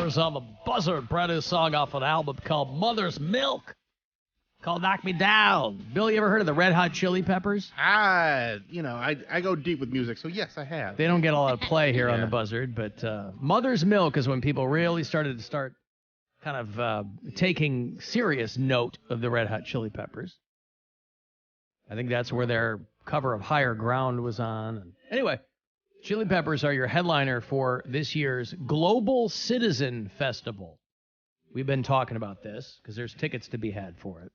Peppers on the Buzzard. Brand new song off an album called Mother's Milk, called Knock Me Down. Bill, you ever heard of the Red Hot Chili Peppers? I go deep with music, so yes, I have. They don't get a lot of play here on the Buzzard, but Mother's Milk is when people really started kind of taking serious note of the Red Hot Chili Peppers. I think that's where their cover of Higher Ground was on. Anyway, Chili Peppers are your headliner for this year's Global Citizen Festival. We've been talking about this because there's tickets to be had for it.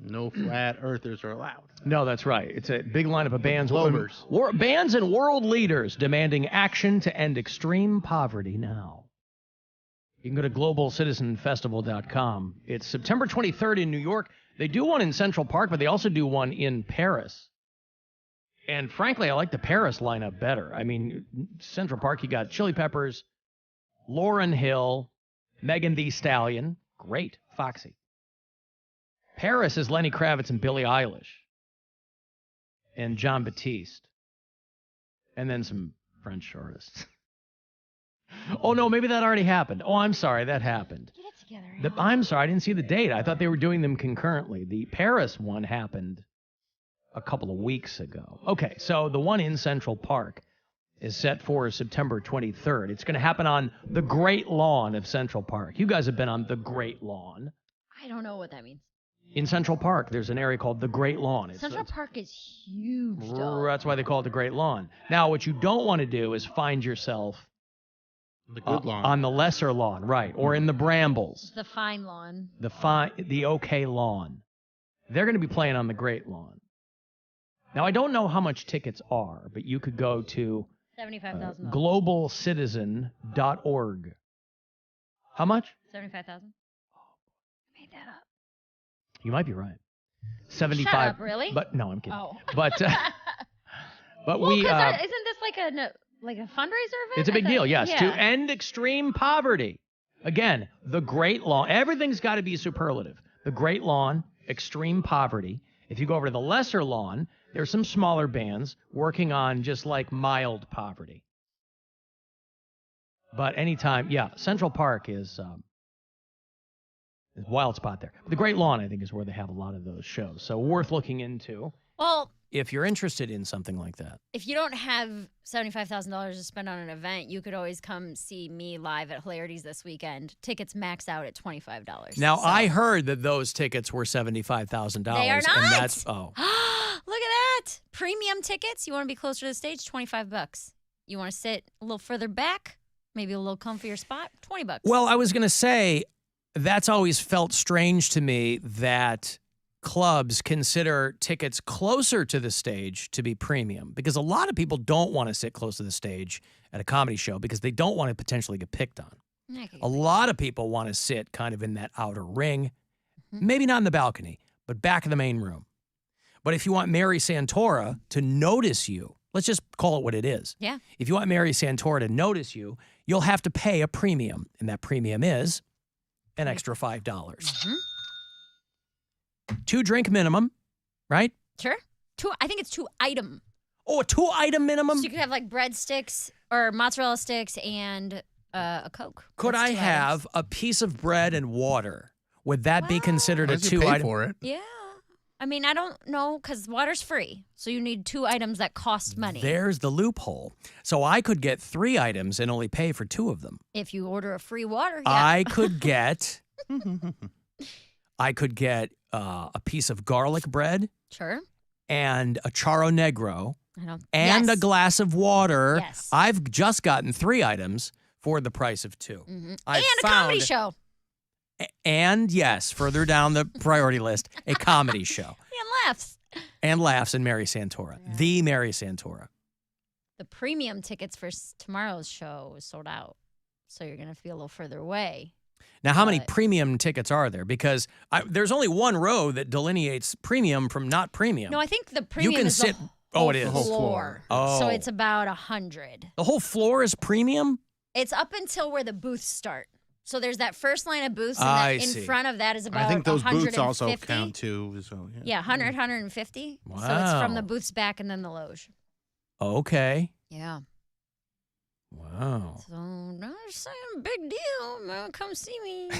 No flat earthers are allowed. No, that's right. It's a big lineup of bands. Globers. Bands and world leaders demanding action to end extreme poverty now. You can go to globalcitizenfestival.com. It's September 23rd in New York. They do one in Central Park, but they also do one in Paris. And frankly, I like the Paris lineup better. I mean, Central Park, you got Chili Peppers, Lauryn Hill, Megan Thee Stallion. Great. Foxy. Paris is Lenny Kravitz and Billie Eilish. And John Batiste. And then some French artists. Oh, no, maybe that already happened. Oh, I'm sorry, that happened. Get it together. I'm sorry, I didn't see the date. I thought they were doing them concurrently. The Paris one happened a couple of weeks ago. Okay, so the one in Central Park is set for September 23rd. It's going to happen on the Great Lawn of Central Park. You guys have been on the Great Lawn. I don't know what that means. In Central Park, there's an area called the Great Lawn. Central Park is huge, though. That's why they call it the Great Lawn. Now, what you don't want to do is find yourself The good lawn. on the lesser lawn, right, or in the brambles. The fine lawn. The okay lawn. They're going to be playing on the Great Lawn. Now, I don't know how much tickets are, but you could go to $75,000. globalcitizen.org. How much? $75,000. I made that up. You might be right. 75. Shut up, really? But no, I'm kidding. Oh. But Well, we isn't this like a fundraiser event? it's a big deal, yes, Yeah. to end extreme poverty. Again, the Great Lawn. Everything's got to be superlative. The Great Lawn, extreme poverty. If you go over to the lesser lawn, there's some smaller bands working on just like mild poverty. But anytime, Central Park is a wild spot there. The Great Lawn, I think, is where they have a lot of those shows. So worth looking into. Well, if you're interested in something like that. if you don't have $75,000 to spend on an event, you could always come see me live at Hilarities this weekend. Tickets max out at $25. Now, So- I heard that those tickets were $75,000. They are not. And that's, Look at that. Premium tickets. You want to be closer to the stage? $25. You want to sit a little further back? Maybe a little comfier spot? $20. Well, I was going to say, that's always felt strange to me that clubs consider tickets closer to the stage to be premium, because a lot of people don't want to sit close to the stage at a comedy show because they don't want to potentially get picked on. A lot of people want to sit kind of in that outer ring, maybe not in the balcony, but back in the main room. But if you want Mary Santora to notice you, let's just call it what it is. Yeah. If you want Mary Santora to notice you, you'll have to pay a premium, and that premium is an extra $5. 2-drink minimum, right? Sure. I think it's 2 item. Oh, a 2-item minimum? So you could have like breadsticks or mozzarella sticks and a Coke. Could That's I 2 have items. a piece of bread and water? Would that be considered a Unless you pay 2-item? for it. Yeah. I mean, I don't know, because water's free. So you need 2 items that cost money. There's the loophole. So I could get 3 items and only pay for 2 of them. If you order a free water, yeah. I could get a piece of garlic bread Sure. and a charro negro and Yes. a glass of water. Yes. I've just gotten 3 items for the price of 2. And I a comedy show. And yes, further down the priority list, a comedy show. And laughs. And laughs and Mary Santora. Yeah. The Mary Santora. The premium tickets for tomorrow's show is sold out. So you're going to feel a little further away. Now, how many But- premium tickets are there? Because there's only one row that delineates premium from not premium. No, I think the premium can is sit- the oh, whole it is. The whole floor. floor. So Oh. it's about 100. The whole floor is premium? It's up until where the booths start. So there's that first line of booths, and I in see. front of that is about I think those 150. boots also count too. So, Yeah, 100, 150. So it's Wow. from the booths back and then the loge. Okay. Yeah. Wow. So I'm just saying, big deal, man. Come see me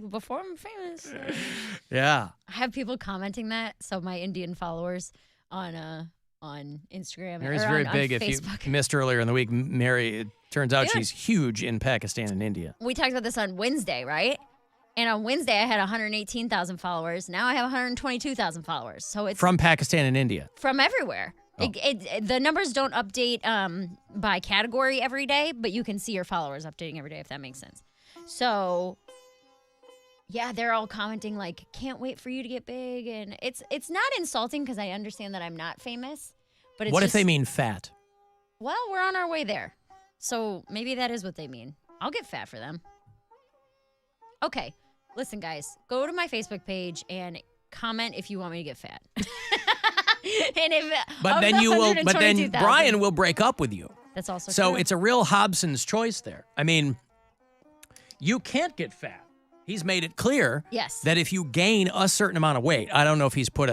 before I'm famous. Yeah. I have people commenting that. So my Indian followers on Instagram Mary's or very on big. Facebook. If you missed earlier in the week, Mary, it turns out she's huge in Pakistan and India. We talked about this on Wednesday, right? And on Wednesday, I had 118,000 followers. Now I have 122,000 followers. So it's From Pakistan and India. from everywhere. Oh. The numbers don't update by category every day, but you can see your followers updating every day, if that makes sense. So, yeah, they're all commenting like, "Can't wait for you to get big," and it's not insulting because I understand that I'm not famous, but it's What if just, they mean fat? well, we're on our way there, so maybe that is what they mean. I'll get fat for them. Okay, listen, guys, go to my Facebook page and comment if you want me to get fat. And if But then Brian will break up with you. That's also So true. it's a real Hobson's choice there. I mean, you can't get fat. He's made it clear Yes. that if you gain a certain amount of weight, I don't know if he's put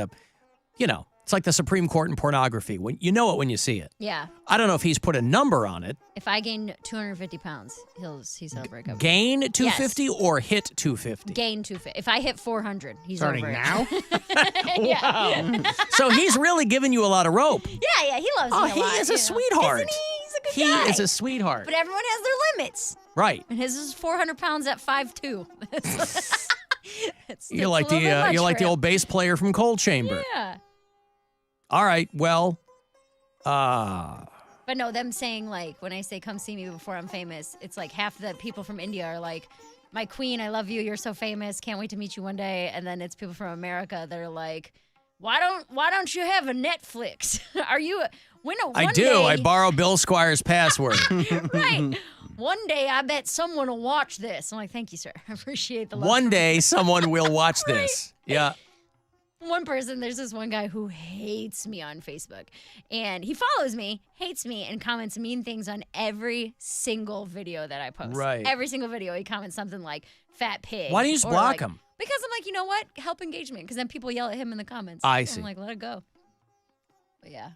it's like the Supreme Court in pornography. When you know it when you see it. Yeah. I don't know if he's put a number on it. If I gain 250 pounds, he's gonna break up. Gain 250 or hit 250? Gain 250. If I hit 400, he's Starting over it. now? Yeah. So he's really giving you a lot of rope. Yeah, he loves me a lot. He is a you know. sweetheart. Isn't he? He's a good He guy. is a sweetheart. But everyone has their limits. Right. And his is 400 pounds at 5'2". You're like the old bass player from Coal Chamber. Yeah. All right. Well, But no, them saying like, when I say come see me before I'm famous, it's like half the people from India are like, my queen, I love you, you're so famous, can't wait to meet you one day. And then it's people from America that are like, why don't you have a Netflix? Are you I do. I borrow Bill Squire's password. right. One day I bet someone will watch this. I'm like, thank you, sir. I appreciate the love. One day someone will watch this. Yeah. One person, there's this one guy who hates me on Facebook. And he follows me, hates me, and comments mean things on every single video that I post. Right. Every single video, he comments something like fat pig. Why don't you just or block like- him? Because I'm like, you know what? Help engagement. Because then people yell at him in the comments. I I'm see. like, let it go. But yeah.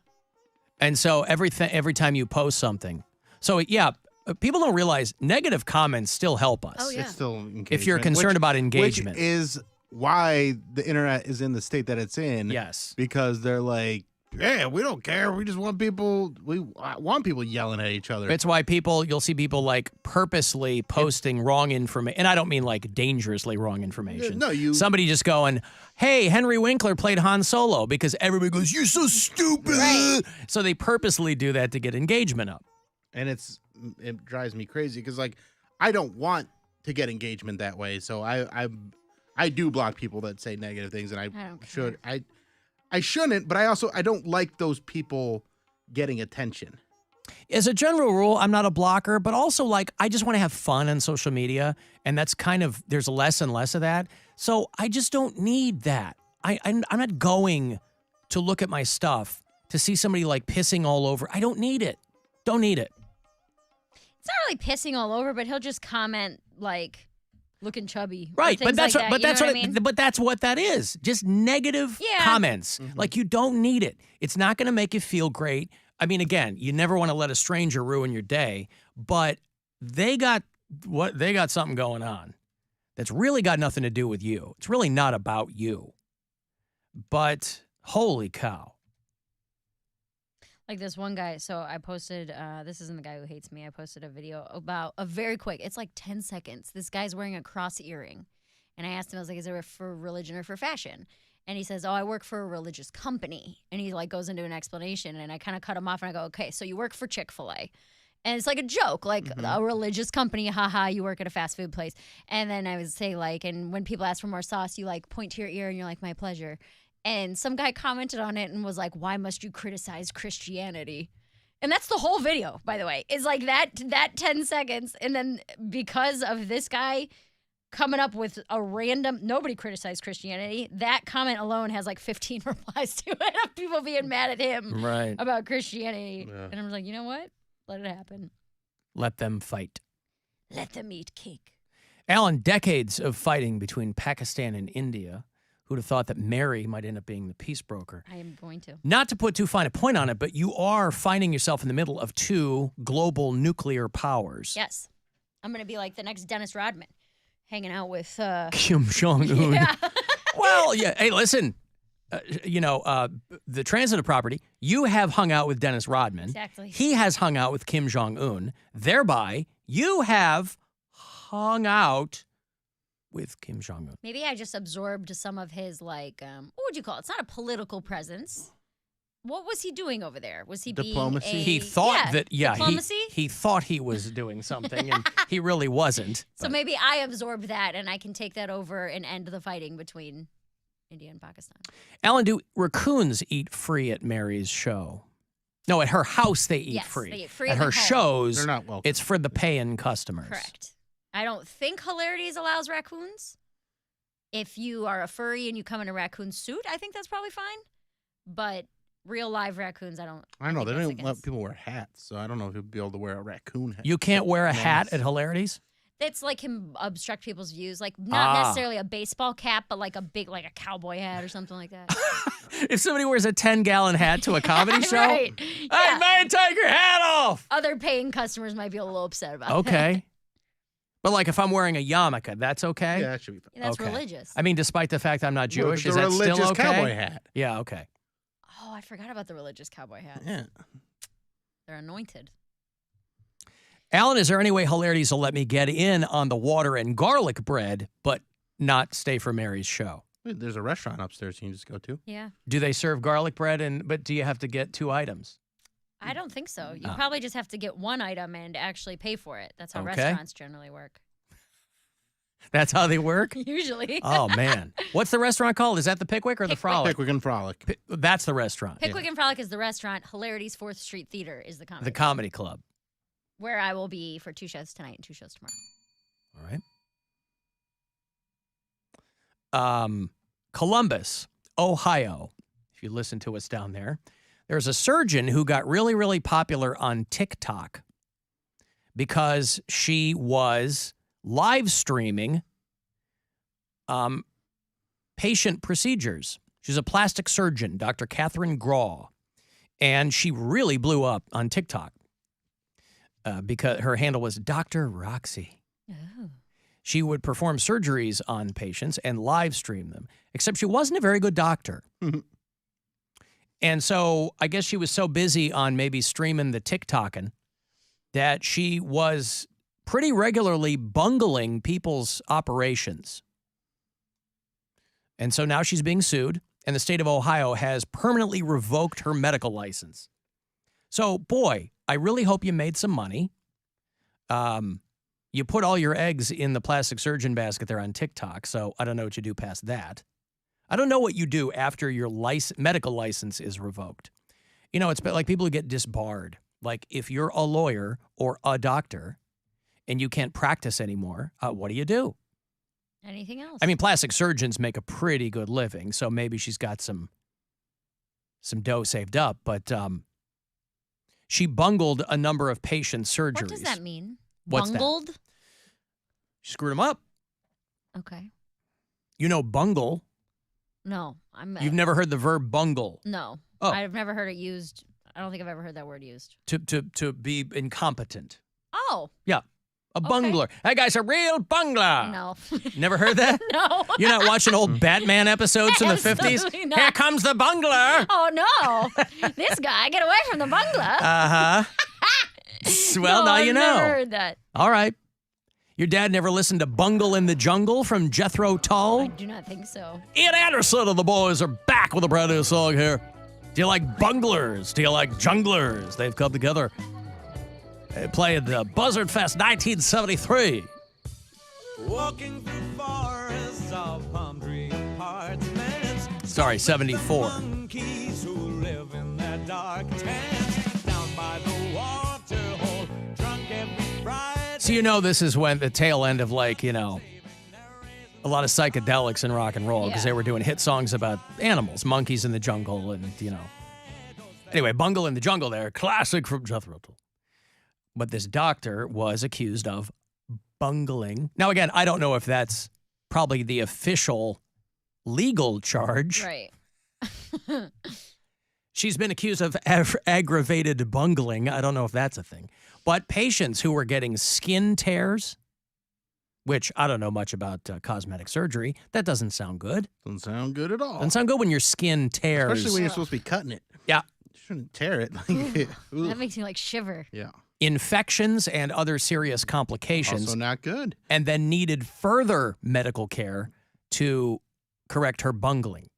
And so every time you post something. So, yeah, people don't realize negative comments still help us. Oh, yeah. It's still engagement. If you're concerned about engagement. Which is why the internet is in the state that it's in. Yes. Because they're like, yeah, we don't care. We just want people yelling at each other. It's why you'll see people like purposely posting wrong information. And I don't mean like dangerously wrong information. No, Somebody just going, hey, Henry Winkler played Han Solo, because everybody goes, you're so stupid. Right. So they purposely do that to get engagement up. And it drives me crazy because like I don't want to get engagement that way. So I do block people that say negative things, and I don't should. I shouldn't, but I don't like those people getting attention. As a general rule, I'm not a blocker, but also like I just want to have fun on social media, and that's there's less and less of that. So I just don't need that. I'm not going to look at my stuff to see somebody like pissing all over. I don't need it. Don't need it. It's not really pissing all over, but he'll just comment like looking chubby. Right, but that's like but that's what that is. Just negative comments. Like you don't need it. It's not going to make you feel great. I mean, again, you never want to let a stranger ruin your day, but they got something going on that's really got nothing to do with you. It's really not about you. But holy cow. Like this one guy, so I posted, this isn't the guy who hates me, I posted a video about a very quick, it's like 10 seconds. This guy's wearing a cross earring. And I asked him, I was like, is it for religion or for fashion? And he says, oh, I work for a religious company. And he like goes into an explanation, and I kind of cut him off and I go, okay, so you work for Chick-fil-A. And it's like a joke, like a religious company, haha, you work at a fast food place. And then I would say like, and when people ask for more sauce, you like point to your ear and you're like, my pleasure. And some guy commented on it and was like, why must you criticize Christianity? And that's the whole video, by the way. It's like that 10 seconds. And then because of this guy coming up with a random, nobody criticized Christianity, that comment alone has like 15 replies to it of people being mad at him about Christianity. Yeah. And I'm like, you know what? Let it happen. Let them fight. Let them eat cake. Alan, decades of fighting between Pakistan and India, Who'd have thought that Mary might end up being the peace broker? I am going to. Not to put too fine a point on it, but you are finding yourself in the middle of two global nuclear powers. Yes. I'm going to be like the next Dennis Rodman, hanging out with... Kim Jong-un. Yeah. Well, yeah. Hey, listen. The transitive property, you have hung out with Dennis Rodman. Exactly. He has hung out with Kim Jong-un. Thereby, you have hung out with Kim Jong-un. Maybe I just absorbed some of his, like, what would you call it? It's not a political presence. What was he doing over there? Was he Diplomacy? being a... He thought diplomacy? he thought he was doing something, and he really wasn't. So maybe I absorbed that, and I can take that over and end the fighting between India and Pakistan. Alan, do raccoons eat free at Mary's show? No, at her house they eat Yes, free. they eat free at in her the home. shows, They're not welcome. it's for the paying customers. Correct. I don't think Hilarities allows raccoons. If you are a furry and you come in a raccoon suit, I think that's probably fine. But real live raccoons, I don't. I don't know. They think don't that's let against. people wear hats, so I don't know if you'll be able to wear a raccoon hat. You can't wear a hat Nice. at Hilarities? It's like him obstruct people's views, like not Ah. necessarily a baseball cap, but like a big, like a cowboy hat or something like that. If somebody wears a 10-gallon hat to a comedy show, Right. hey, Yeah. man, take your hat off. Other paying customers might be a little upset about that. Okay. But like if I'm wearing a yarmulke, that's okay? Yeah, that should be fine. That's Okay. religious. I mean, despite the fact I'm not Jewish, Well, is the that religious still okay? cowboy hat. Yeah, okay. Oh, I forgot about the religious cowboy hats. Yeah. They're anointed. Alan, is there any way Hilarities will let me get in on the water and garlic bread, but not stay for Mary's show? Wait, there's a restaurant upstairs you can just go to. Yeah. Do they serve garlic bread, but do you have to get 2 items? I don't think so. You Ah. probably just have to get one item and actually pay for it. That's how Okay. restaurants generally work. That's how they work? Usually. Oh, man. What's the restaurant called? Is that the Pickwick or the Pickwick. Frolic? Pickwick and Frolic. That's the restaurant. Pickwick and Frolic is the restaurant. Hilarities 4th Street Theater is the comedy. The comedy club. Where I will be for 2 shows tonight and 2 shows tomorrow. All right. Columbus, Ohio. If you listen to us down there, there's a surgeon who got really, really popular on TikTok because she was live streaming patient procedures. She's a plastic surgeon, Dr. Catherine Graw, and she really blew up on TikTok because her handle was Dr. Roxy. Oh. She would perform surgeries on patients and live stream them, except she wasn't a very good doctor. And so I guess she was so busy on maybe streaming the TikToking that she was pretty regularly bungling people's operations. And so now she's being sued, and the state of Ohio has permanently revoked her medical license. So, boy, I really hope you made some money. You put all your eggs in the plastic surgeon basket there on TikTok, so I don't know what you do past that. I don't know what you do after your medical license is revoked. You know, it's like people who get disbarred. Like if you're a lawyer or a doctor and you can't practice anymore, what do you do? Anything else? I mean, plastic surgeons make a pretty good living, so maybe she's got some dough saved up, but she bungled a number of patient surgeries. what does that mean? What's that? Bungled? She screwed them up. Okay. You know bungle. No, I'm. You've never heard the verb bungle. No. Oh. I've never heard it used. I don't think I've ever heard that word used. To be incompetent. Oh. Yeah. A bungler. That guy's a real bungler. No. Never heard that? No. You're not watching old Batman episodes in the 50s? Absolutely not. Here comes the bungler. Oh, no. This guy, get away from the bungler. Uh-huh. Well, No, now you I've know. never heard that. All right. Your dad never listened to Bungle in the Jungle from Jethro I Tull? do not think so. Ian Anderson and the boys are back with a brand new song here. Do you like bunglers? Do you like junglers? They've come together. They played the Buzzard Fest 1973. Walking through forests of palm tree parts, Sorry, 74. monkeys who live in their dark tents down by the water hole, drunk every Friday. So you know this is when the tail end of like, you know, a lot of psychedelics in rock and roll because Yeah. they were doing hit songs about animals, monkeys in the jungle and, you know. Anyway, Bungle in the Jungle there, classic from Jethro Tull. But this doctor was accused of bungling. Now, again, I don't know if that's probably the official legal charge. Right. She's been accused of aggravated bungling. I don't know if that's a thing. But patients who were getting skin tears, which I don't know much about cosmetic surgery, that doesn't sound good. Doesn't sound good at all. Doesn't sound good when your skin tears. Especially when you're supposed to be cutting it. Yeah. You shouldn't tear it. That makes me like shiver. Yeah. Infections and other serious complications. Also not good. And then needed further medical care to correct her bungling.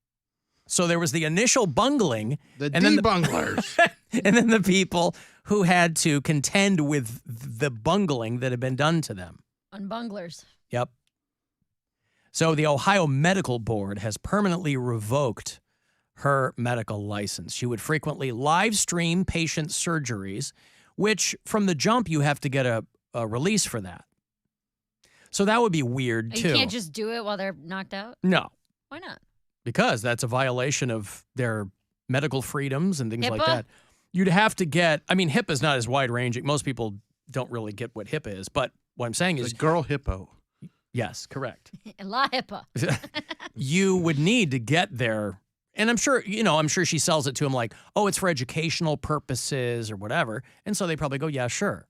So there was the initial bungling. The and then debunglers. and then the people who had to contend with the bungling that had been done to them. Unbunglers. Yep. So the Ohio Medical Board has permanently revoked her medical license. She would frequently live stream patient surgeries, which from the jump you have to get a release for that. So that would be weird too. You can't just do it while they're knocked out? No. Why not? Because that's a violation of their medical freedoms and things like HIPAA? that. You'd have to get, I mean, HIPAA is not as wide ranging. Most people don't really get what HIPAA is, but what I'm saying is. The girl hippo. Yes, correct. La HIPAA. You would need to get there. And I'm sure, I'm sure she sells it to him like, oh, it's for educational purposes or whatever. And so they probably go, yeah, sure.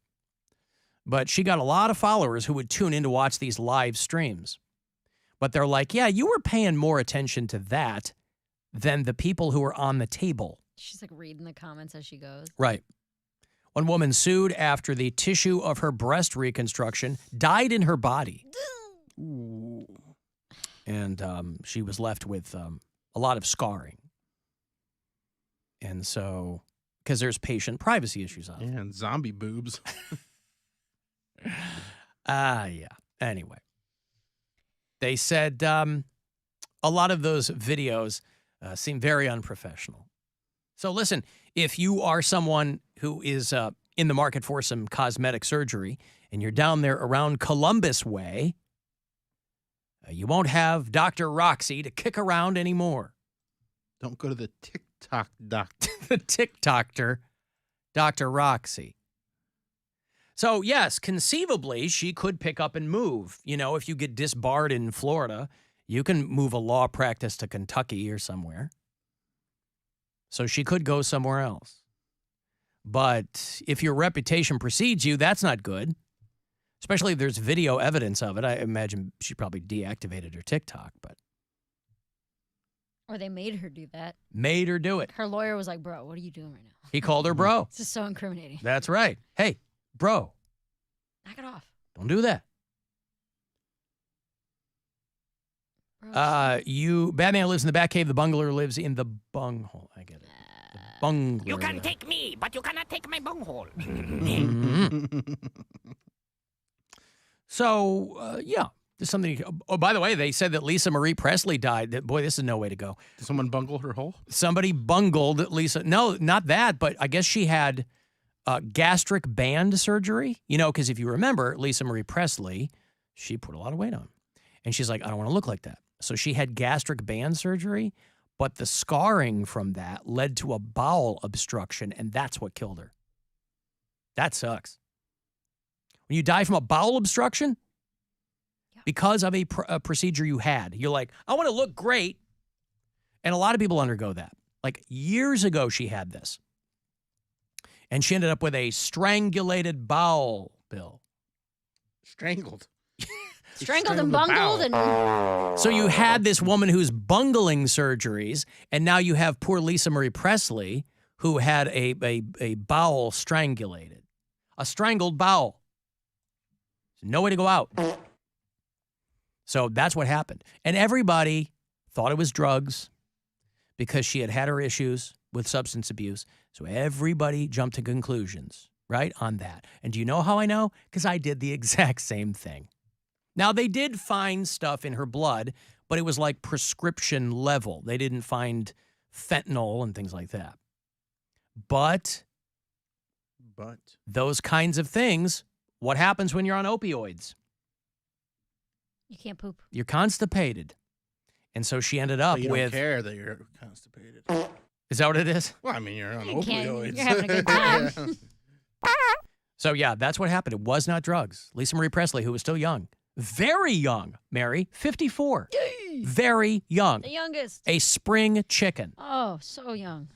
But she got a lot of followers who would tune in to watch these live streams. But they're like, yeah, you were paying more attention to that than the people who were on the table. She's like reading the comments as she goes. Right. One woman sued after the tissue of her breast reconstruction died in her body. Ooh. And she was left with a lot of scarring. And so, because there's patient privacy issues on it. Yeah, and zombie boobs. Yeah. Anyway. They said a lot of those videos seem very unprofessional. So listen, if you are someone who is in the market for some cosmetic surgery and you're down there around Columbus Way, you won't have Dr. Roxy to kick around anymore. Don't go to the TikTok doctor. The TikToker, Dr. Roxy. So, yes, conceivably, she could pick up and move. If you get disbarred in Florida, you can move a law practice to Kentucky or somewhere. So she could go somewhere else. But if your reputation precedes you, that's not good. Especially if there's video evidence of it. I imagine she probably deactivated her TikTok, but. Or they made her do that. Made her do it. Her lawyer was like, bro, what are you doing right now? He called her bro. This is so incriminating. That's right. Hey, bro. Knock it off. Don't do that. Bro. Batman lives in the Batcave. The Bungler lives in the bunghole. I get it. The Bungler. You can take me, but you cannot take my bunghole. So, yeah. There's something. Oh, by the way, they said that Lisa Marie Presley died. Boy, this is no way to go. Did someone bungle her hole? Somebody bungled Lisa. No, not that, but I guess she had gastric band surgery. Because if you remember, Lisa Marie Presley, she put a lot of weight on. And she's like, I don't want to look like that. So she had gastric band surgery, but the scarring from that led to a bowel obstruction, and that's what killed her. That sucks. When you die from a bowel obstruction, because of a procedure you had, you're like, I want to look great. And a lot of people undergo that. Like years ago, she had this. And she ended up with a strangulated bowel, Bill. Strangled. Strangled and bungled. And So you had this woman who's bungling surgeries, and now you have poor Lisa Marie Presley, who had a bowel strangulated. A strangled bowel. No way to go out. So that's what happened. And everybody thought it was drugs because she had her issues with substance abuse. So everybody jumped to conclusions, right, on that. And do you know how I know? Because I did the exact same thing. Now, they did find stuff in her blood, but it was like prescription level. They didn't find fentanyl and things like that. But those kinds of things, what happens when you're on opioids? you can't poop. You're constipated. And so she ended up But you with. don't care that you're constipated. Is that what it is? Well, I mean, you're on You can't- opioids. you're having a good time. Yeah. So, yeah, that's what happened. It was not drugs. Lisa Marie Presley, who was still young, very young, Mary, 54. Very young. The youngest. A spring chicken. Oh, so young.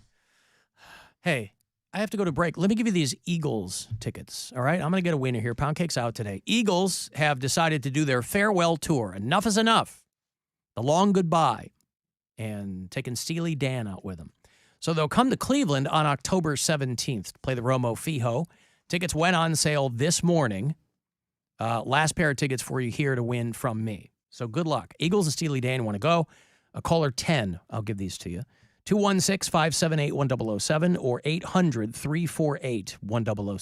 Hey, I have to go to break. Let me give you these Eagles tickets, all right? I'm going to get a winner here. Poundcake's out today. Eagles have decided to do their farewell tour. Enough is enough. The long goodbye. And taking Steely Dan out with them. So they'll come to Cleveland on October 17th to play the Romo Fijo. Tickets went on sale this morning. Last pair of tickets for you here to win from me. So good luck. Eagles and Steely Dan want to go. Caller 10, I'll give these to you. 216-578-1007 or 800-348-1007.